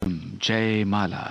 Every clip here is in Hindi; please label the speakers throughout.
Speaker 1: जयमाला।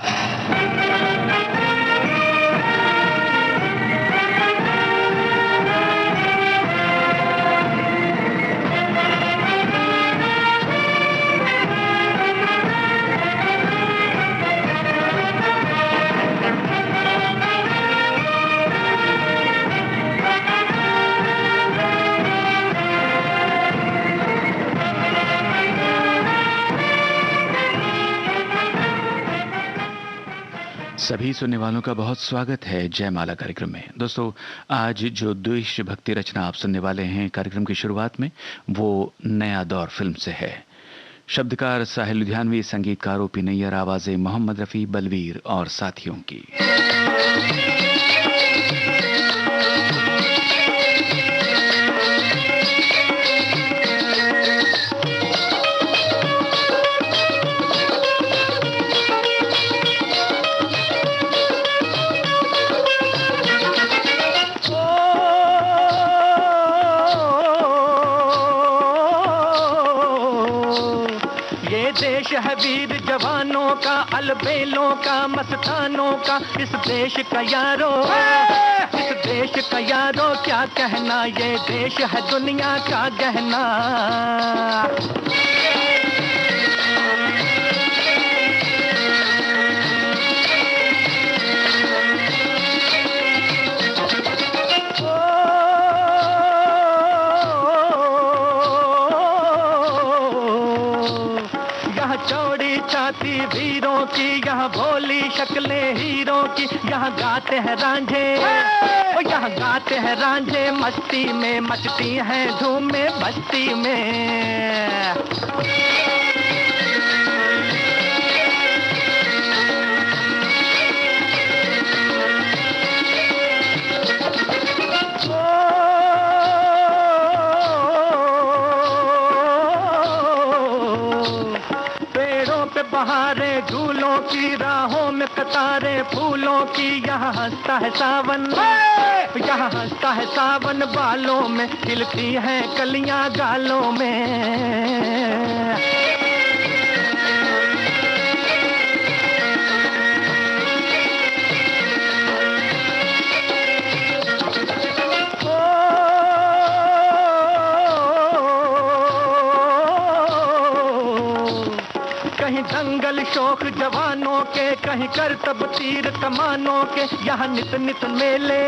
Speaker 1: सभी सुनने वालों का बहुत स्वागत है जयमाला कार्यक्रम में। दोस्तों, आज जो देशभक्ति रचना आप सुनने वाले हैं कार्यक्रम की शुरुआत में, वो नया दौर फिल्म से है। शब्दकार साहिल लुधियानवी, संगीतकार ओपी नैयर, आवाजें मोहम्मद रफी, बलवीर और साथियों की।
Speaker 2: देश है वीर जवानों का, अलबेलों का, मस्तानों का। इस देश का यारो, इस देश का यारो क्या कहना, ये देश है दुनिया का गहना। छाती वीरों की, यहाँ भोली शक्लें हीरों की। यहाँ गाते हैं रांझे, यहाँ गाते हैं रांझे, मस्ती में मचती हैं धूमें बस्ती में। बहारें झूलों की, राहों में कतारें फूलों की। यहाँ हंसता है सावन, यहाँ हंसता है सावन, बालों में खिलती हैं कलियां गालों में। कहीं दंगल शौक जवानों के, कहीं करतब तीर कमानों के। यहाँ नित नित मेले,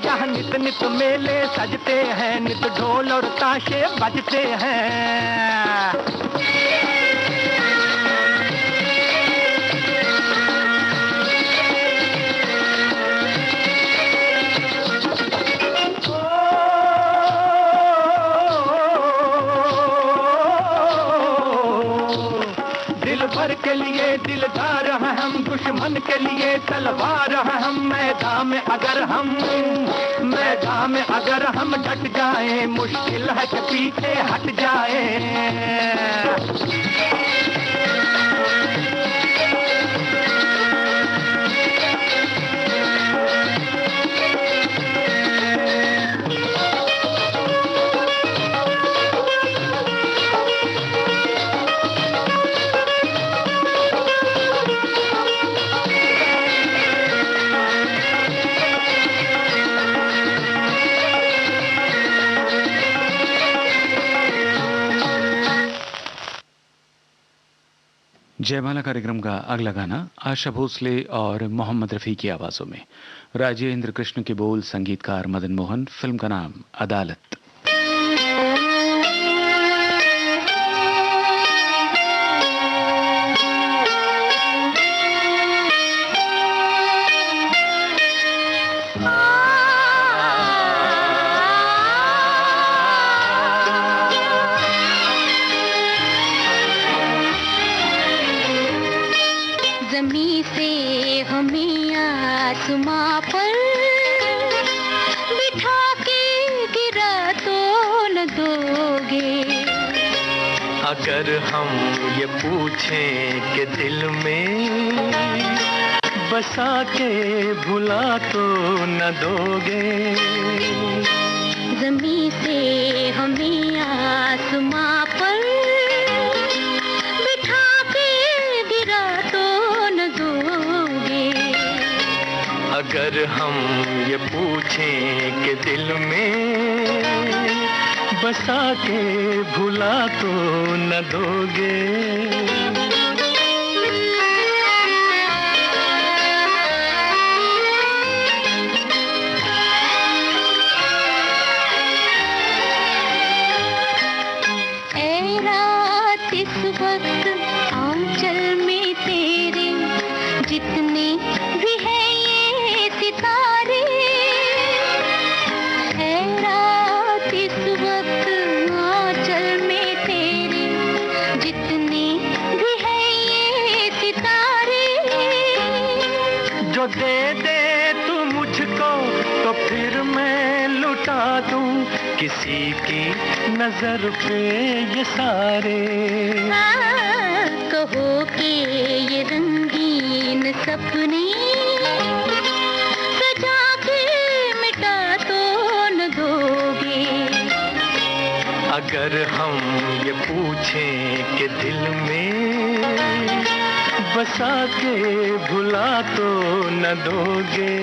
Speaker 2: यहाँ नित नित मेले सजते हैं, नित ढोल और ताशे बजते हैं। भर के लिए दिलदार हैं हम, दुश्मन के लिए तलवार हैं हम। मैदान में अगर हम डट जाएं, मुश्किल है कि पीछे हट जाएं।
Speaker 1: जयमाला कार्यक्रम का अगला गाना आशा भोसले और मोहम्मद रफी की आवाजों में। राजेंद्र कृष्ण के बोल, संगीतकार मदन मोहन, फिल्म का नाम अदालत।
Speaker 3: जमी से हमें आसमां पर बिठा के गिरा तो न दोगे।
Speaker 2: अगर हम ये पूछें कि दिल में बसा के भुला तो न दोगे।
Speaker 3: जमी से हमें आसमां पर बिठा के गिरा
Speaker 2: अगर हम ये पूछें कि दिल में बसा के भुला तो न दोगे।
Speaker 3: जितने भी है ये सितारे, है रात इस वक्त आंचल में तेरे, जितने भी है ये सितारे।
Speaker 2: जो दे दे तू मुझको तो फिर मैं लुटा दूं किसी की नजर पे ये सारे।
Speaker 3: कहो कि ये रंगीन सपने सजा के मिटा तो न दोगे।
Speaker 2: अगर हम ये पूछें कि दिल में बसा के भुला तो न दोगे।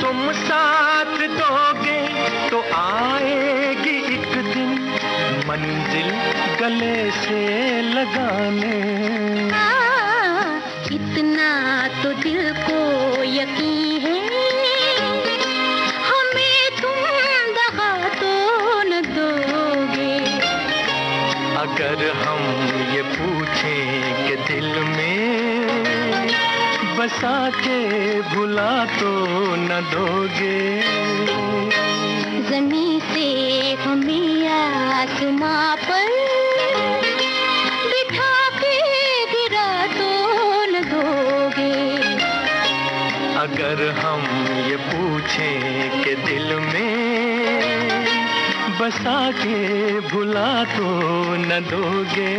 Speaker 2: तुम साथ दोगे तो आएगी एक दिन मंजिल गले से लगाने।
Speaker 3: इतना तो दिल को यकीन है, हमें तुम दगा तो न दोगे।
Speaker 2: अगर हम ये पूछें कि दिल में बसा के भुला तो न दोगे।
Speaker 3: ज़मीं से हमें आसमां पर बिठा के गिरा तो न दोगे।
Speaker 2: अगर हम ये पूछें कि दिल में बसा के भुला तो न दोगे।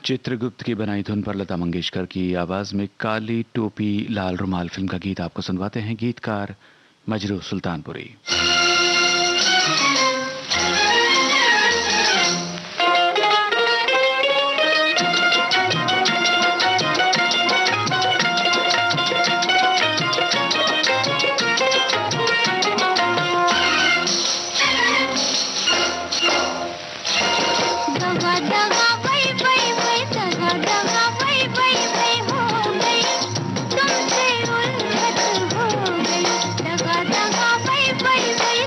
Speaker 1: चित्रगुप्त की बनाई धुन पर लता मंगेशकर की आवाज में काली टोपी लाल रुमाल फिल्म का गीत आपको सुनवाते हैं गीतकार मजरू सुल्तानपुरी।
Speaker 3: तुमसे उल्फत हो गई, दगा दगा वही वही वही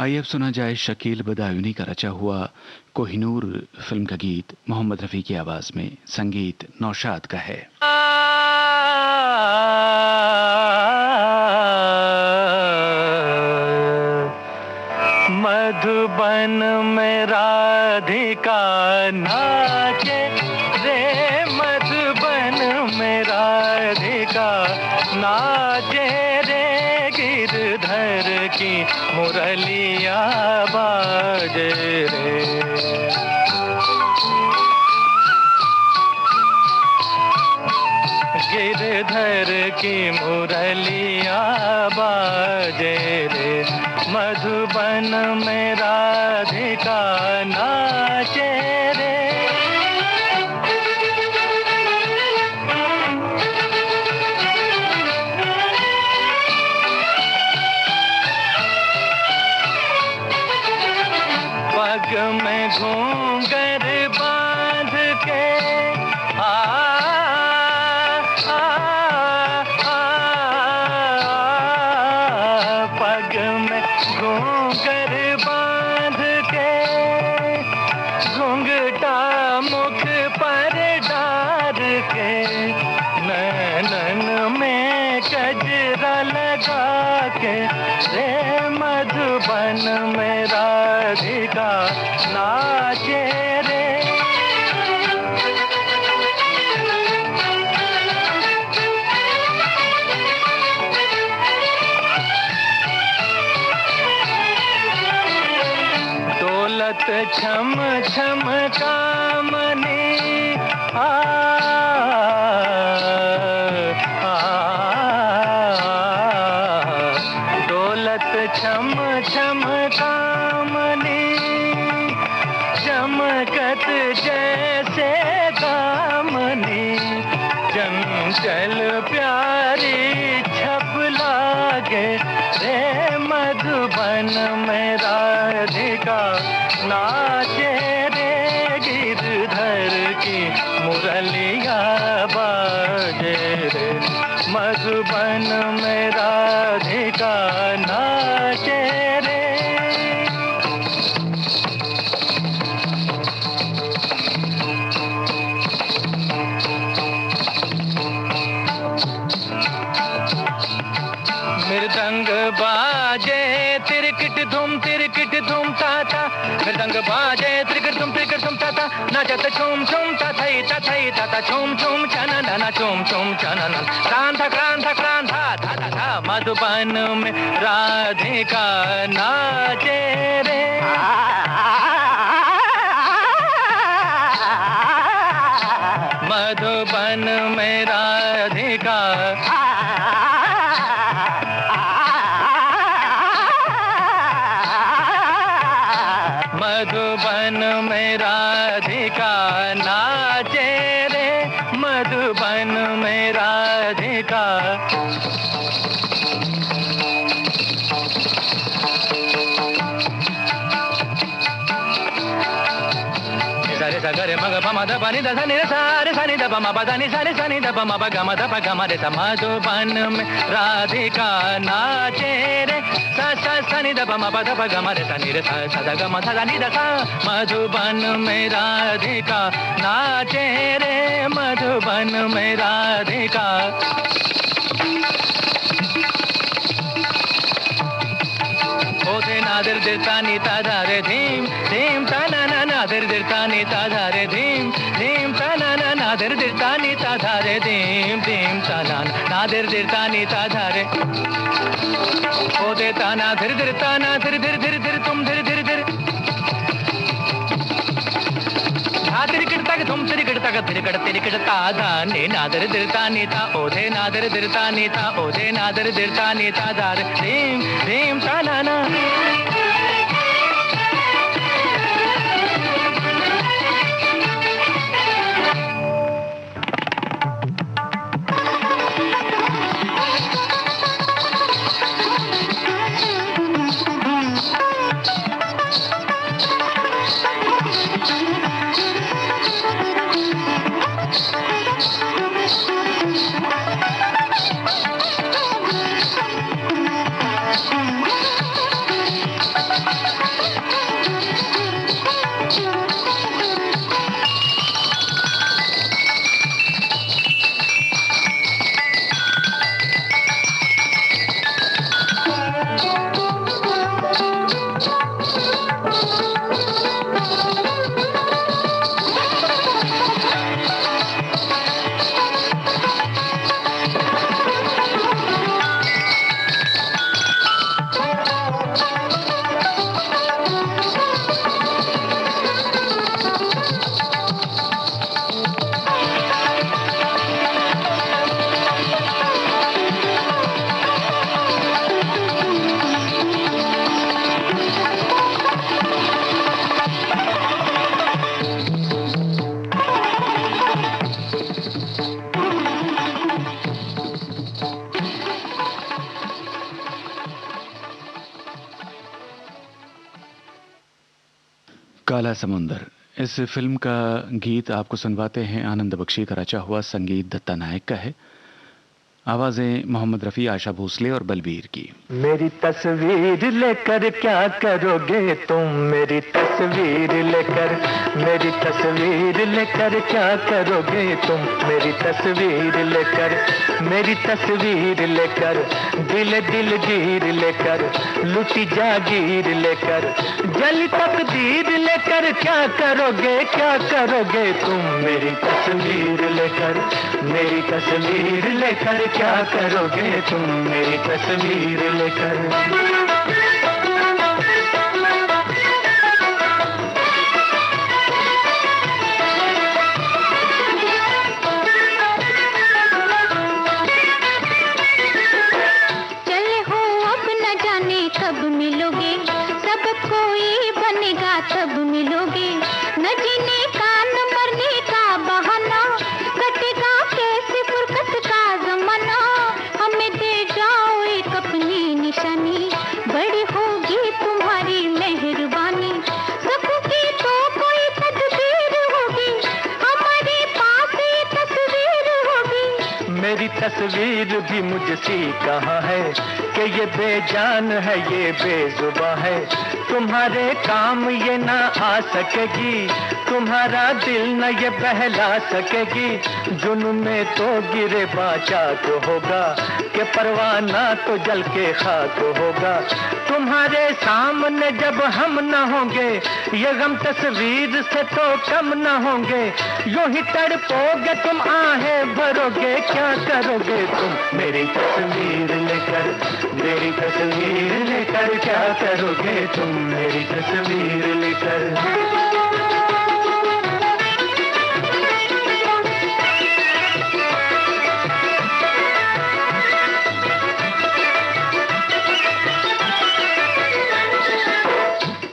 Speaker 1: आइए अब सुना जाए शकील बदायूनी का रचा हुआ कोहिनूर फिल्म का गीत मोहम्मद रफ़ी की आवाज में, संगीत नौशाद का है।
Speaker 2: मधुबन में राधिका नाचे रे, मधुबन में राधिका नाचे रे, गिरधर की मुरलिया बाजे रे। गिरधर की मुरलिया बाजे रे, मधुबन में राधिका नाचे रे। पग में घूंघर बांध के पग में घूंघर बांध के, घूंघटा मुख पर डार के, नैनन में कजरा लगा के रे, मधुबन में राधिका नाचे रे। दौलत छम छम कामनी दौलत छम छम कामनी, चमकत जैसे दामनी, चंचल प्यारी छप लागे रे, मधुबन में राधिका नाचे रे, गिरधर की मुरलिया बाजे रे, मधुबन में राधिका नाचे रे। मृदंग बाजे तिरकिट धूम ताता, मृदंग बाजे तिरकिट धूम ताता, नाचत छूम छूम तथई तथई तथा, छूम छूम चनना छूम छूम चनना, क्रांता क्रांता क्रांता था था था, मधुबन में राधिका नाचे रे। मधुबन में राधिका मधुबन में राधिका नाचे रे, मधुबन में राधिका। सारे सगरे मग पम द पानी द सनि रे सारे सनि द पम प द नि सनि द पम प ग म द प ग म रे स, मधुबन में राधिका नाचे रे, सा सा सनि द पम प द प ग म रे सनि रे सा सा द ग म थ द नि द सा, मधुबन में राधिका नाचे रे, मधुबन में राधिका। ओथे नादर दिरता नीता धारे धीम धीम तना ना नादर दिरता नीता धारे धीम धीम तना ना नादर दिरता नीता धारे धीम धीम तना नादर दिरता नीता धारे। ओथे ताना धीर धीर ताना धीर धीर धीर धीर तुम धीर धीर धीर, तिरकिड़ता धा ने नादर दिरता नीता, ओधे नादर दिरता नीता, ओधे नादर दिरता नीता धार धीम धीम ताना ना।
Speaker 1: काला समुंदर, इस फिल्म का गीत आपको सुनवाते हैं आनंद बख्शी का रचा हुआ, संगीत दत्ता नायक का है, आवाजें मोहम्मद रफ़ी, आशा भोसले और बलबीर की।
Speaker 2: मेरी तस्वीर लेकर क्या करोगे तुम, मेरी तस्वीर लेकर, मेरी तस्वीर लेकर क्या करोगे तुम, मेरी तस्वीर लेकर, मेरी तस्वीर लेकर, दिल दिल गिर लेकर, लुटी जागीर लेकर, जली तकदीर लेकर क्या करोगे, क्या करोगे तुम, मेरी तस्वीर लेकर, मेरी तस्वीर लेकर क्या करोगे तुम, मेरी तस्वीर लेकर।
Speaker 3: चले हो अब न जाने कब मिलोगे, सब कोई बनेगा तब मिलोगे, न जीने का न मरने का बहाना, कटेगा कैसे फुर्सत का जमाना, हमें दे जाओ एक अपनी निशानी, बड़ी होगी तुम्हारी मेहरबानी, सबों की तो कोई तदबीर होगी, हमारे पास ये तस्वीर होगी।
Speaker 2: मेरी तस्वीर भी मुझसी कहाँ है कि ये बेजान है, ये बेजुबां है, तुम्हारे काम ये ना आ सकेगी, तुम्हारा दिल न ये बहला सकेगी, जुनून में तो गिरे बाचाक होगा, कि परवाना तो जल के खाक होगा, तुम्हारे सामने जब हम न होंगे, ये गम तस्वीर से तो कम न होंगे, यूं ही तड़पोगे तुम, आहें भरोगे, क्या करोगे तुम, मेरी तस्वीर लेकर, मेरी तस्वीर लेकर क्या करोगे तुम, मेरी तस्वीर लेकर।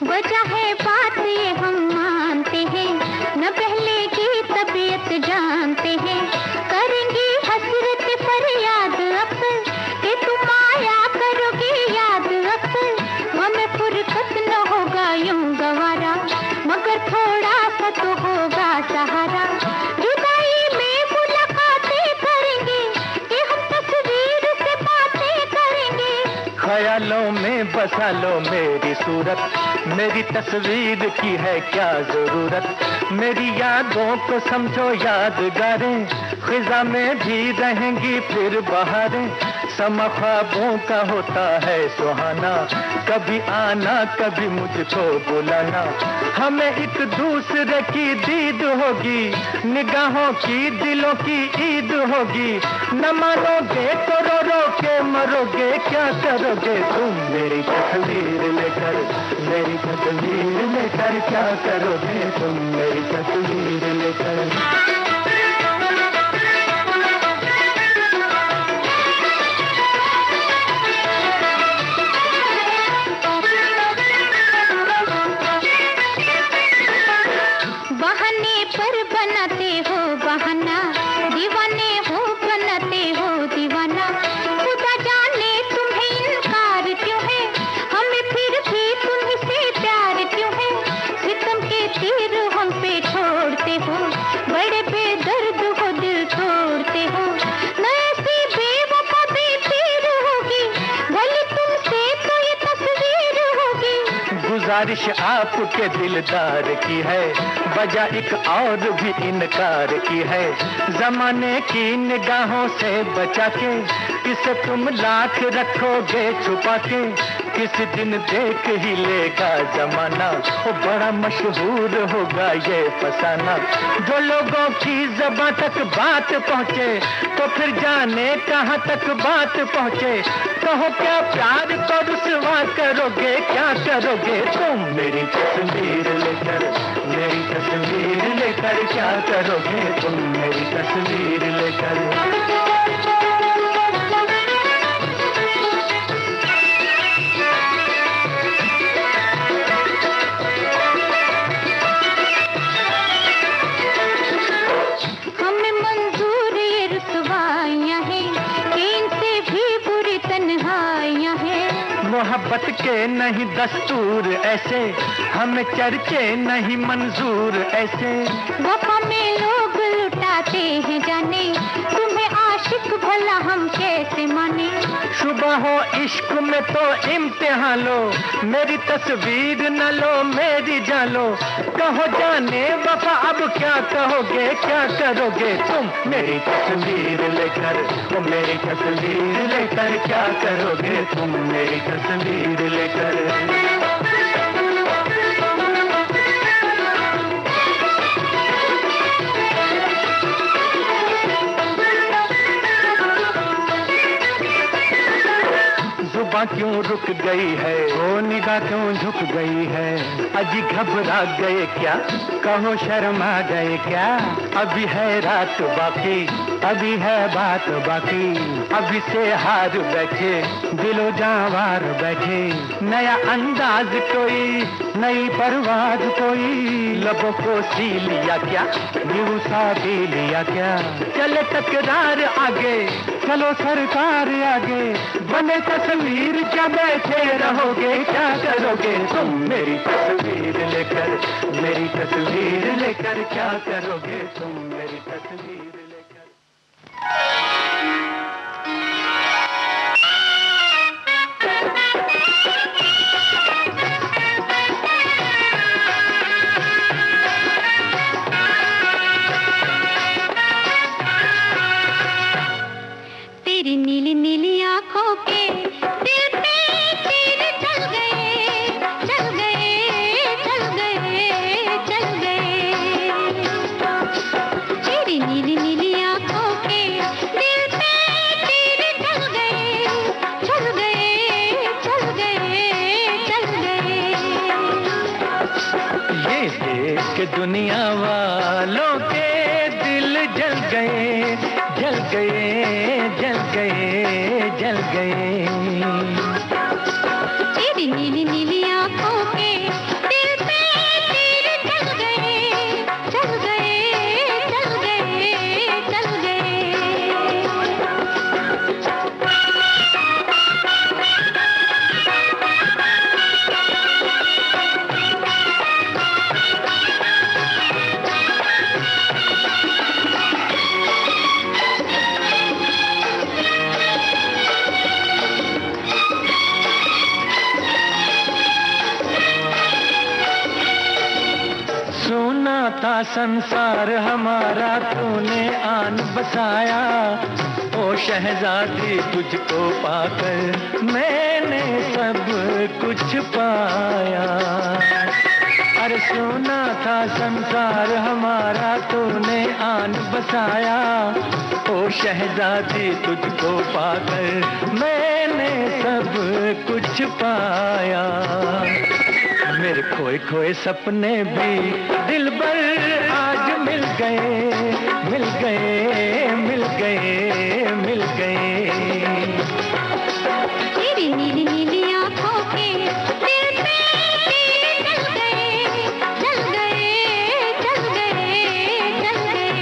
Speaker 3: वजह है बात ये हम मानते हैं, न पहले की तबीयत जानते हैं, करेंगे हसरत पर याद अक्सर, कि तुम आया करोगे याद अक्सर, हमें फुर्सत न होगा यूं गवारा, मगर थोड़ा सा तो होगा सहारा, जुदाई में मुलाकातें करेंगे, कि हम तस्वीर से बातें करेंगे।
Speaker 2: ख्यालों में बसा लो मेरी सूरत, मेरी तस्वीर की है क्या जरूरत, मेरी यादों को समझो यादगारें, खिजा में भी रहेंगी फिर बहारें, समा ख्वाबों का होता है सुहाना, कभी आना कभी मुझको बुलाना, हमें एक दूसरे की दीद होगी, निगाहों की दिलों की ईद होगी, न मानोगे तो रो रो के मरोगे, क्या करोगे तुम, मेरी तस्वीर लेकर, मेरी तस्वीर लेकर क्या करोगे तुम, मेरी तस्वीर लेकर।
Speaker 3: बहाने पर बनाते हो बहाना, दीवाने हो बनाते हो दीवाना, खुदा जाने तुम्हें इनकार क्यों है, हमें फिर भी तुमसे प्यार क्यों है, सितम के तीर हम पे छोड़ते हो, बड़े बेदर्द हो दिल तोड़ते हो, न ऐसी बेवफा बेपीर होगी, भले तुमसे तो ये तस्वीर होगी।
Speaker 2: गुजारिश आपके दिलदार की है, वजह एक और भी इनकार की है, जमाने की निगाहों से बचा के, इसे तुम लाख रखोगे छुपा के, किस दिन देख ही लेगा जमाना, वो बड़ा मशहूर होगा ये फसाना, जो लोगों की ज़बान तक बात पहुँचे, तो फिर जाने कहाँ तक बात पहुँचे, कहो क्या प्यार को रुसवा करोगे, क्या करोगे तुम, मेरी तस्वीर लेकर, मेरी तस्वीर लेकर क्या करोगे तुम, मेरी तस्वीर लेकर।
Speaker 3: हमें मंजूर ये रुसवाइयाँ हैं, कि इनसे भी बुरी तन्हाइयाँ हैं,
Speaker 2: मोहब्बत के नहीं दस्तूर ऐसे, हमें चर्चे नहीं मंजूर ऐसे।
Speaker 3: वफा में लोग लुटाते हैं जाने, तुम्हें आशिक भला हम कैसे माने।
Speaker 2: शुबह हो इश्क में तो इम्तिहान लो, मेरी तस्वीर न लो मेरी जान लो। कहो जाने वफा अब क्या कहोगे, क्या करोगे तुम मेरी तस्वीर लेकर, ओ मेरी तस्वीर लेकर क्या करोगे तुम मेरी तस्वीर लेकर। जुबां क्यों रुक गई है, ओ निगाह क्यों झुक गई है। अजी घबरा गए क्या, कहो शर्मा गए क्या। अभी है रात बाकी, अभी है बात बाकी। अभी से हार बैठे, दिलो जावार बैठे। नया अंदाज कोई, नई परवाज कोई। लबों को सी लिया क्या, न्यू सा पी लिया क्या। चले तकरार आगे, चलो सरकार आगे। बने तस्वीर क्या बैठे रहोगे, क्या करोगे तुम मेरी तस्वीर लेकर, मेरी तस्वीर लेकर क्या करोगे तुम मेरी तस्वीर लेकर।
Speaker 3: तेरी नीली नीली आंखों के दिल पे तीर चल गए, चल गए, चल गए, चल गए। तेरी नीली नीली आंखों के दिल पे तीर चल गए, चल गए, चल गए, चल गए।
Speaker 2: ये देख के दुनिया वालों के दिल जल गए, जल गए, जल गए, जल गए।
Speaker 3: तेरी नीली नीली आंखों के दिल पे तीर चल गए, चल गए, चल गए, चल गए।
Speaker 2: सोना था संसार हमारा तूने आन बसाया। ओ शहजादी तुझको पाकर मैंने सब कुछ पाया। अरे सोना था संसार हमारा तूने आन बसाया। ओ शहजादी तुझको पाकर मैंने सब कुछ पाया। मेरे खोए खोए सपने भी दिल भर आज मिल गए, मिल गए, मिल गए, मिल गए।
Speaker 3: तेरी नीली नीली आंखों के दिल पे तीर चल गए, चल गए, चल गए, चल गए।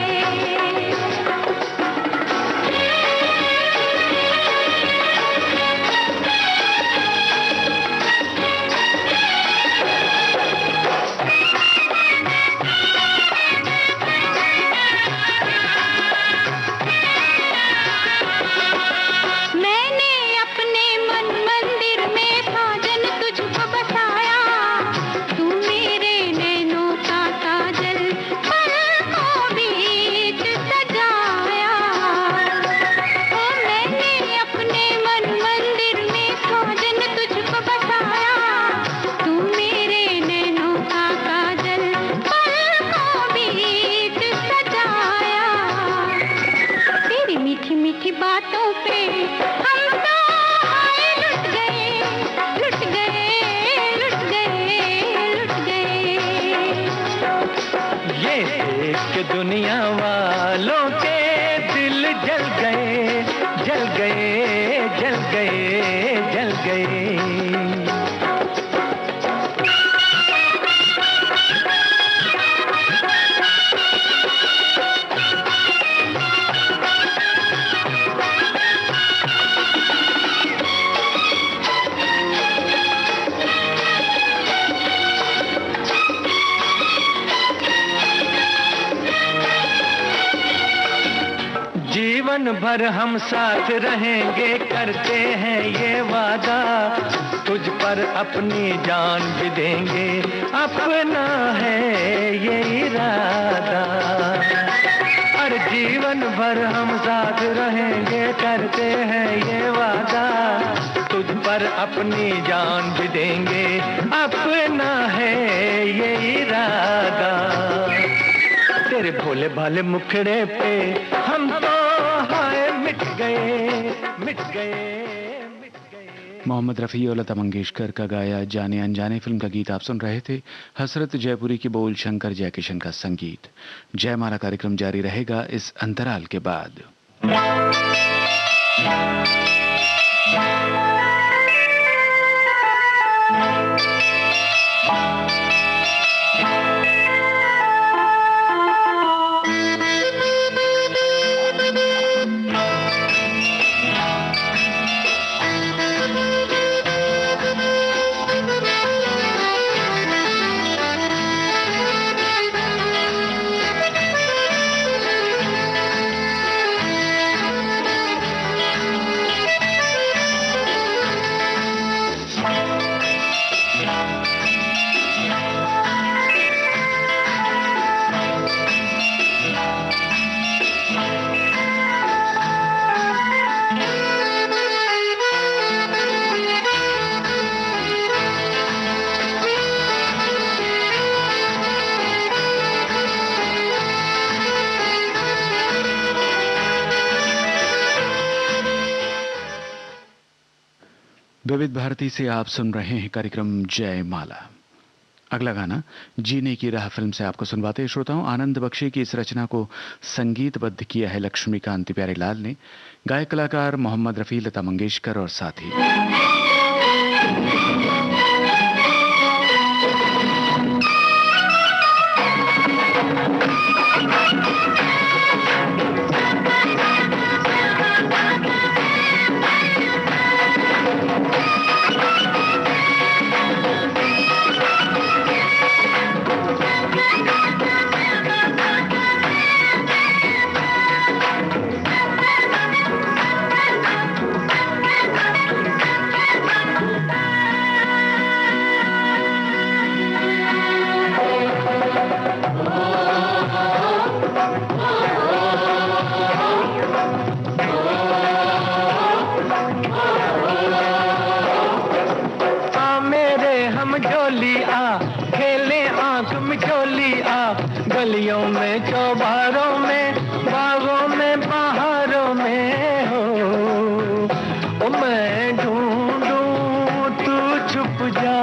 Speaker 2: दुनिया वालों के दिल जल गए, जल गए, जल गए, जल गए। जीवन भर हम साथ रहेंगे करते हैं ये वादा, तुझ पर अपनी जान भी देंगे अपना है ये इरादा। हर जीवन भर हम साथ रहेंगे करते हैं ये वादा, तुझ पर अपनी जान भी देंगे अपना है ये इरादा। तेरे भोले भाले मुखड़े पे हम तो हाय मिट गए मिट गए।
Speaker 1: मोहम्मद रफ़ी और लता मंगेशकर का गाया जाने अनजाने फिल्म का गीत आप सुन रहे थे। हसरत जयपुरी की बोल, शंकर जयकिशन का संगीत। जयमाला कार्यक्रम जारी रहेगा इस अंतराल के बाद। विविध भारती से आप सुन रहे हैं कार्यक्रम जयमाला। अगला गाना जीने की राह फिल्म से आपको सुनवाते हैं श्रोताओं। आनंद बख्शी की इस रचना को संगीतबद्ध किया है लक्ष्मीकांत प्यारेलाल ने। गायक कलाकार मोहम्मद रफ़ी, लता मंगेशकर और साथी।
Speaker 2: गलियों में चौबारों में बागों में बहारों में हो, ओ मैं ढूंढूं तू छुप जा।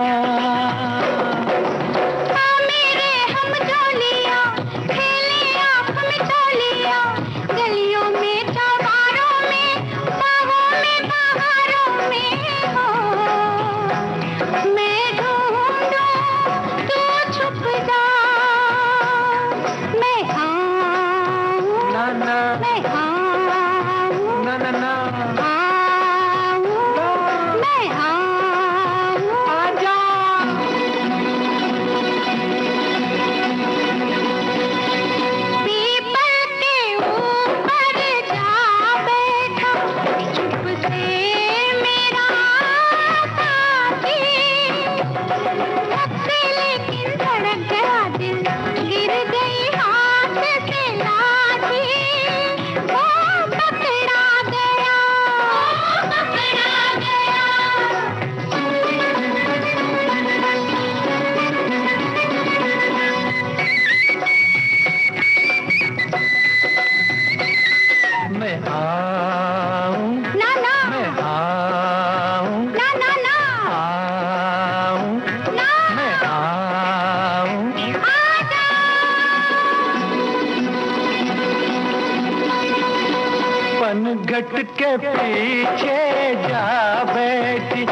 Speaker 2: घट के पीछे जा बैठी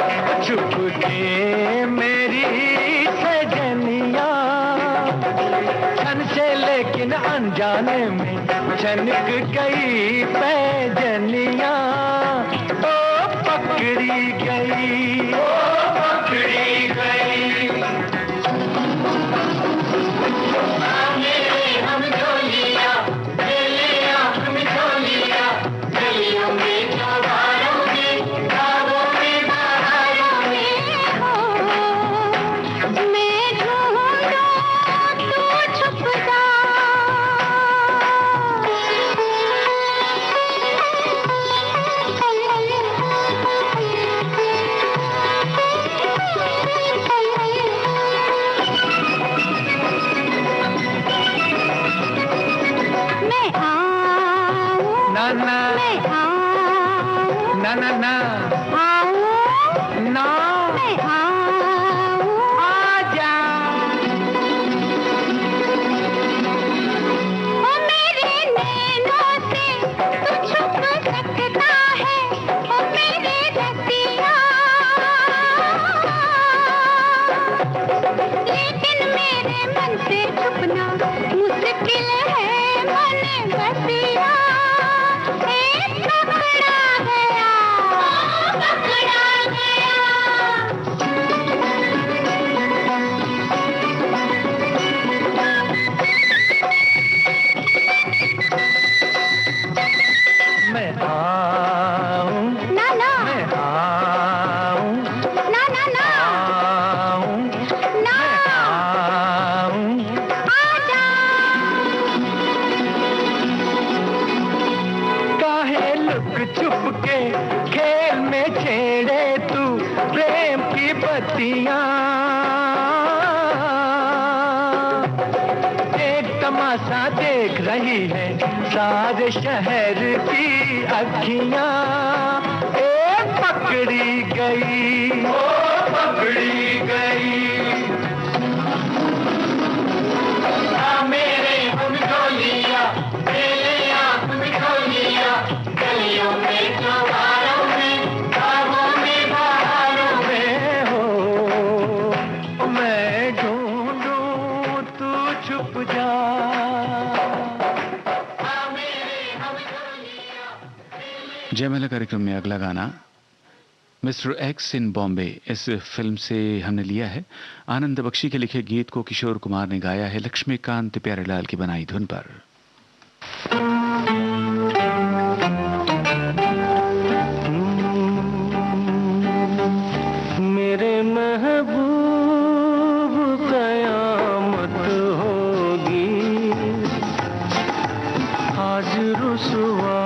Speaker 2: छुप के मेरी सजनिया, छन से लेकिन अनजाने में छनक गई पैजनिया। ओ पकड़ी गई, ओ पकड़ी गई। मेरे हम झोलिया, मेरे हम झोलिया, ना
Speaker 3: मैं आऊं,
Speaker 2: ना ना ना
Speaker 3: आऊं,
Speaker 2: ना
Speaker 3: मैं आऊं,
Speaker 2: आजा
Speaker 3: ओ मेरे नैनों से तू छुप सकता है, ओ मेरे रसिया, लेकिन मेरे मन से छुपना मुश्किल है मन बसिया, एक पकड़ा गया, पकड़ा गया।
Speaker 2: मैं आऊं
Speaker 3: ना ना
Speaker 2: मैं आऊं
Speaker 3: ना ना ना
Speaker 2: आऊं
Speaker 3: ना
Speaker 2: आऊं
Speaker 3: आजा।
Speaker 2: काहे लुक छुप के खेल में छेड़े तू प्रेम की बत्तियां, एक तमाशा देख रही है सारे शहर की अखियां, एक पकड़ी गई ओ पकड़ी गई, मेरे हम ढोलिया मेरे आँख में ढोलिया, गलियों में चौबारों में बागों में बहारों में हो, मैं ढूंढूं तू छुप जा।
Speaker 1: जयमाला कार्यक्रम में अगला गाना मिस्टर एक्स इन बॉम्बे, इस फिल्म से हमने लिया है। आनंद बख्शी के लिखे गीत को किशोर कुमार ने गाया है लक्ष्मीकांत प्यारेलाल की बनाई धुन पर।
Speaker 2: मेरे महबूब कयामत होगी, आज रुसवा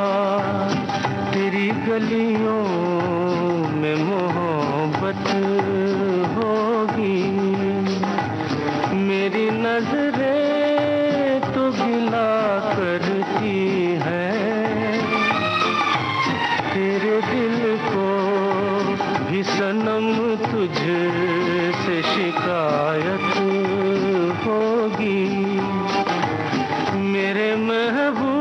Speaker 2: तेरी गलियों में मोहब्बत होगी, मेरी नजरें तो गिला करती हैं, तेरे दिल को भी सनम तुझसे शिकायत होगी, मेरे महबूब।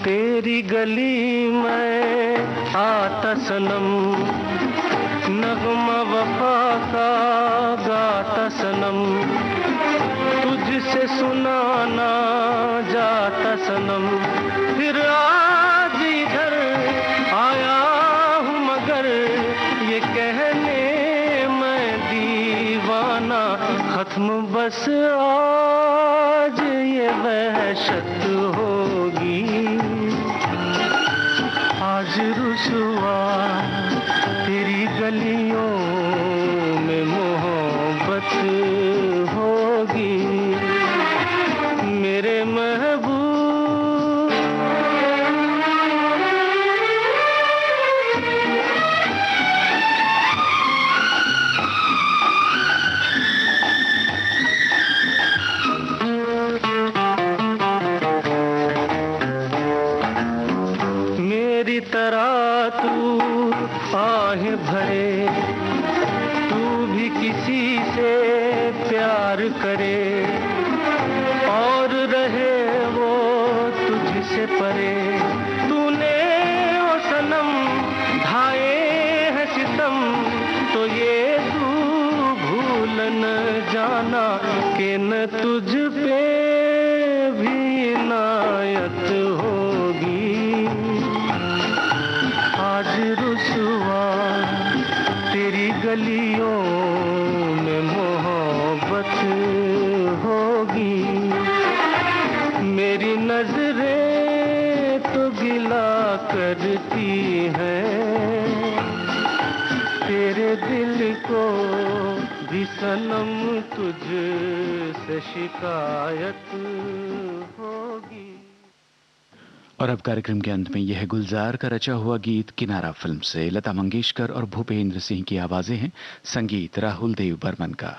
Speaker 2: तेरी गली में आता सनम, नगमा वफा का गाता सनम, तुझसे सुनाना जाता सनम, फिर आज इधर आया हूँ मगर ये कहने मैं दीवाना, खत्म बस आज ये वहशत होगी, आज रुसवा तेरी गलियों में मोहब्बत होगी, मेरे महबूब। मेरी तरह तू आहें भरे, तू भी किसी से प्यार करे, और रहे वो तुझसे परे, तूने ओ सनम ढाए हैं सितम, तो ये तू भूल न जाना कि न तुझ पे भी इनायत होगी, आज रुसवा तेरी गलियों में मोहब्बत होगी, मेरी नजरें तो गिला करती हैं, तेरे दिल को भी सनम तुझसे शिकायत होगी।
Speaker 1: और अब कार्यक्रम के अंत में यह गुलजार का रचा हुआ गीत किनारा फिल्म से लता मंगेशकर और भूपेंद्र सिंह की आवाजें हैं, संगीत राहुल देव बर्मन का।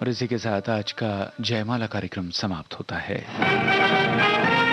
Speaker 1: और इसी के साथ आज का जयमाला कार्यक्रम समाप्त होता है।